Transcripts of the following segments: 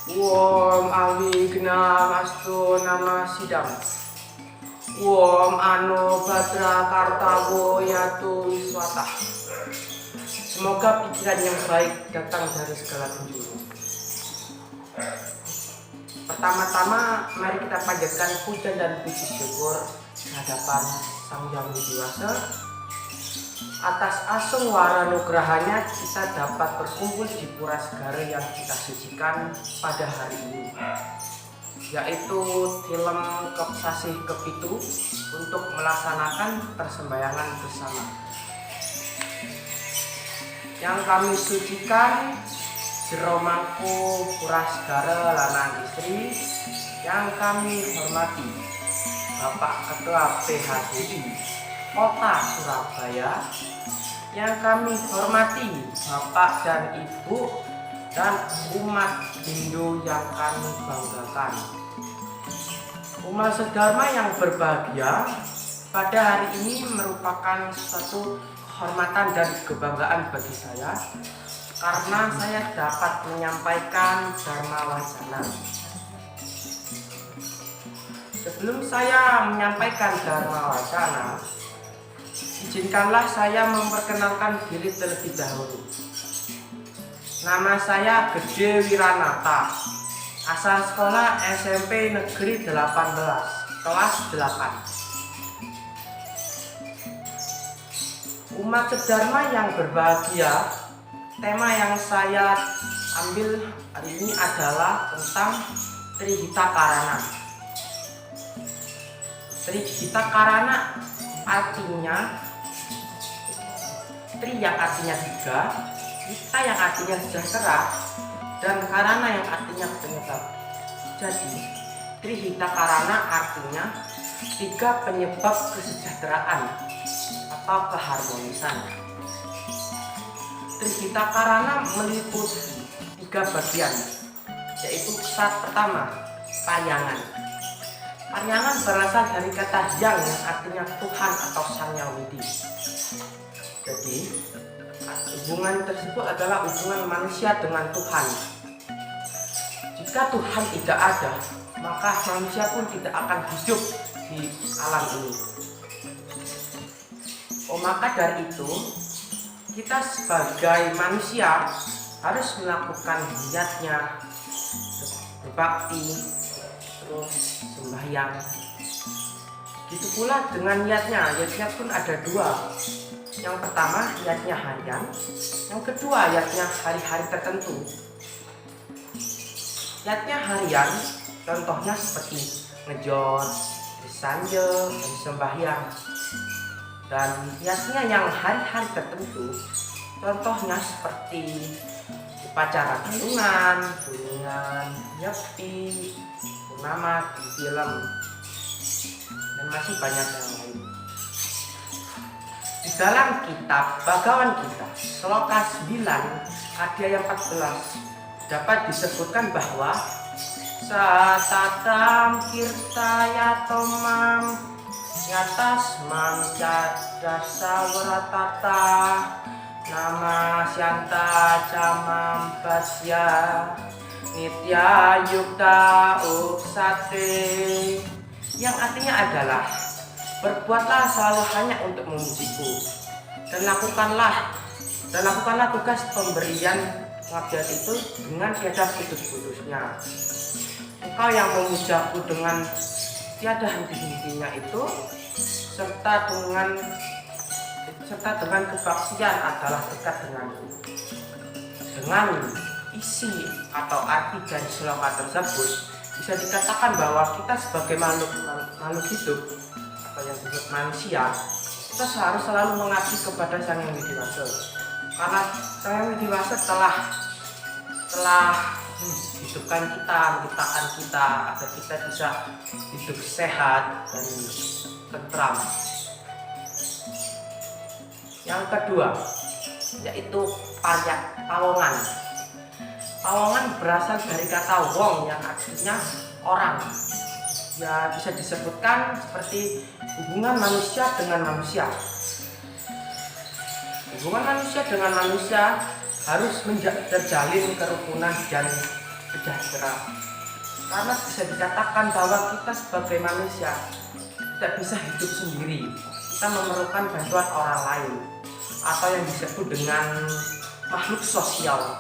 Wom awi genang astu nama sidang. Wom ano badra kartawo yatu wiswata. Semoga pikiran yang baik datang dari segala penjuru. Pertama-tama mari kita panjatkan puja dan puji syukur hadapan Sang Hyang Widiwasa. Atas asung waranugrahanya kita dapat berkumpul di Pura Segara yang kita sucikan pada hari ini, yaitu Tilem Sasih Kepitu untuk melaksanakan persembahyangan bersama. Yang kami sucikan jero mangku Pura Segara lanang istri yang kami hormati Bapak Ketua PHDI Kota Surabaya, yang kami hormati Bapak dan Ibu dan umat Hindu yang kami banggakan. Umat sedharma yang berbahagia, pada hari ini merupakan suatu kehormatan dan kebanggaan bagi saya karena saya dapat menyampaikan Dharma Wacana. Sebelum saya menyampaikan Dharma Wacana, izinkanlah saya memperkenalkan diri terlebih dahulu. Nama saya Gede Wiranata, asal sekolah SMP Negeri 18, kelas 8. Umat sedharma yang berbahagia, tema yang saya ambil hari ini adalah tentang Trihita Karana. Trihita Karana artinya Tri yang artinya tiga, Hita yang artinya sejahtera, dan Karana yang artinya penyebab. Jadi Trihita Karana artinya tiga penyebab kesejahteraan atau keharmonisan. Trihita Karana meliputi tiga bagian, yaitu pertama, Paryangan. Paryangan berasal dari kata yang artinya Tuhan atau Sang Hyang Widi. Jadi hubungan tersebut adalah hubungan manusia dengan Tuhan. Jika Tuhan tidak ada, maka manusia pun tidak akan hidup di alam ini. Maka dari itu, kita sebagai manusia harus melakukan niatnya, berbakti, terus sembahyang. Gitu pula dengan niatnya pun ada dua. Yang pertama niatnya harian, yang kedua niatnya hari-hari tertentu. Niatnya harian contohnya seperti ngejot, bersanja, dan sembahyang. Dan niatnya yang hari-hari tertentu contohnya seperti upacara kandungan, kuningan, nyepi, purnama, film, dan masih banyak yang lain. Di dalam kitab Bhagawan Gita, Sloka 9, Adhyaya 14, dapat disebutkan bahwa Satatam kirtaya tomam yatasmam cadasa waratata nama syanta camam basya nitya yukta uksate, yang artinya adalah berbuatlah selalu hanya untuk memujiku, dan lakukanlah tugas pemberian pengabdian itu dengan tiada putus-putusnya. Engkau yang memujaku dengan tiada henti-hentinya itu, serta dengan kebaktian adalah dekat denganku. Dengan isi atau arti dari sloka tersebut bisa dikatakan bahwa kita sebagai makhluk hidup atau yang disebut manusia, kita harus selalu mengabdi kepada Sang Hyang Widiwasa, karena Sang Hyang Widiwasa telah hidupkan kita, menciptakan kita agar kita bisa hidup sehat dan tentram. Yang kedua yaitu pawongan. Pawongan berasal dari kata wong yang artinya orang. Ya, bisa disebutkan seperti hubungan manusia dengan manusia. Hubungan manusia dengan manusia harus terjalin kerukunan dan sejahtera. Karena bisa dikatakan bahwa kita sebagai manusia tidak bisa hidup sendiri. Kita memerlukan bantuan orang lain atau yang disebut dengan makhluk sosial.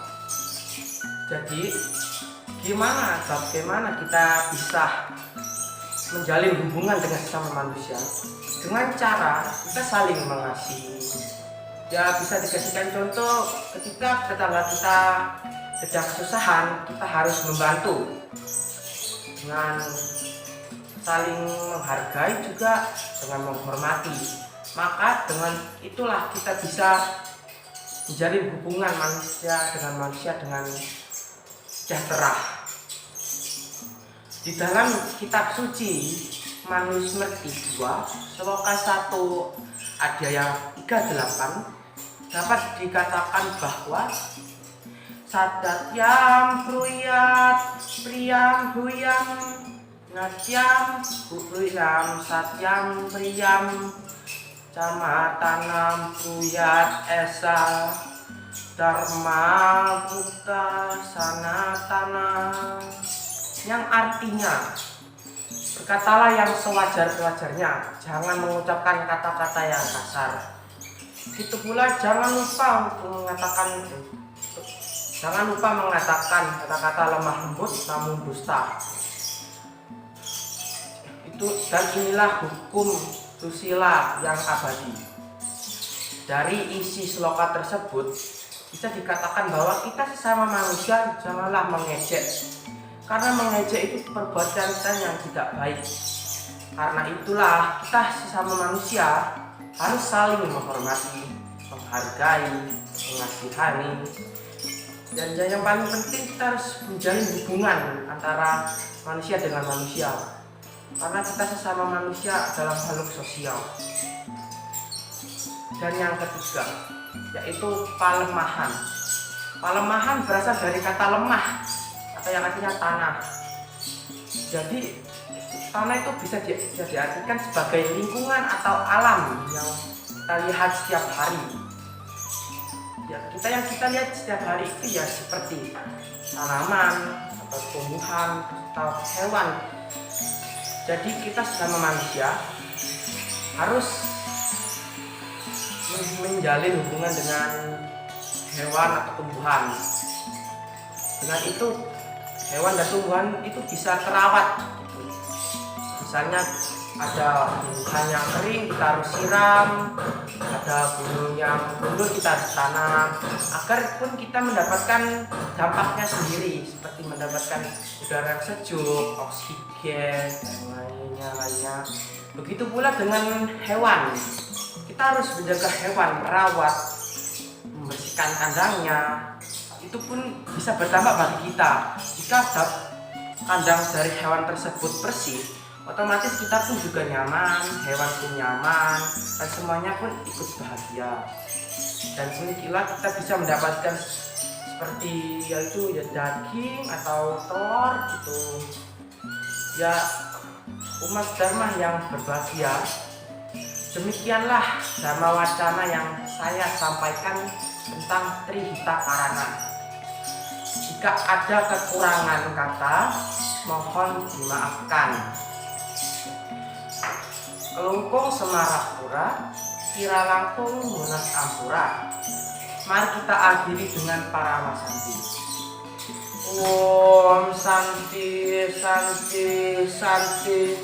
Jadi bagaimana kita bisa menjalin hubungan dengan sesama manusia? Dengan cara kita saling mengasihi. Ya, bisa dikasihkan contoh ketika tetangga kita sedang kesusahan, kita harus membantu dengan saling menghargai, juga dengan menghormati. Maka dengan itulah kita bisa menjalin hubungan manusia dengan sejahtera. Di dalam kitab suci Mazmur 2 Sloka 1 ayat 38 dapat dikatakan bahwa Sadatyam priyam huyam natyam huyam satyam priyam camatanam pruyat esa dharma buka sanatana, yang artinya berkatalah yang sewajar-wajarnya, jangan mengucapkan kata-kata yang kasar. Itu pula jangan lupa mengatakan kata-kata lemah lembut namun dusta. Dan inilah hukum susila yang abadi. Dari isi sloka tersebut bisa dikatakan bahwa kita sesama manusia janganlah mengejek, karena mengejek itu perbuatan yang tidak baik. Karena itulah kita sesama manusia harus saling menghormati, menghargai, mengasihani. Dan yang paling penting, kita harus menjalin hubungan antara manusia dengan manusia, karena kita sesama manusia adalah makhluk sosial. Dan yang ketiga yaitu palemahan. Palemahan berasal dari kata lemah atau yang artinya tanah. Jadi tanah itu bisa diartikan sebagai lingkungan atau alam yang kita lihat setiap hari. Ya, yang kita lihat setiap hari itu ya seperti tanaman atau tumbuhan atau hewan. Jadi kita sesama manusia harus menjalin hubungan dengan hewan atau tumbuhan. Dengan itu hewan dan tumbuhan itu bisa terawat. Misalnya ada tumbuhan yang kering kita harus siram, ada gunung yang gundul kita harus tanam, agar pun kita mendapatkan dampaknya sendiri, seperti mendapatkan udara yang sejuk, oksigen dan lainnya. Begitu pula dengan hewan, kita harus menjaga hewan, merawat, membersihkan kandangnya. Itu pun bisa berdampak bagi kita. Jika kandang dari hewan tersebut bersih, otomatis kita pun juga nyaman, hewan pun nyaman, dan semuanya pun ikut bahagia. Dan demikianlah kita bisa mendapatkan seperti yaitu ya daging atau telur gitu. Ya, umat Dharma yang berbahagia. Demikianlah Dharma Wacana yang saya sampaikan tentang Trihita Karana. Jika ada kekurangan kata, mohon dimaafkan. Kelungkung semarapura, kira langkung munas ampura. Mari kita akhiri dengan Parama Santi. Om Santi Santi Santi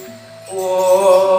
Om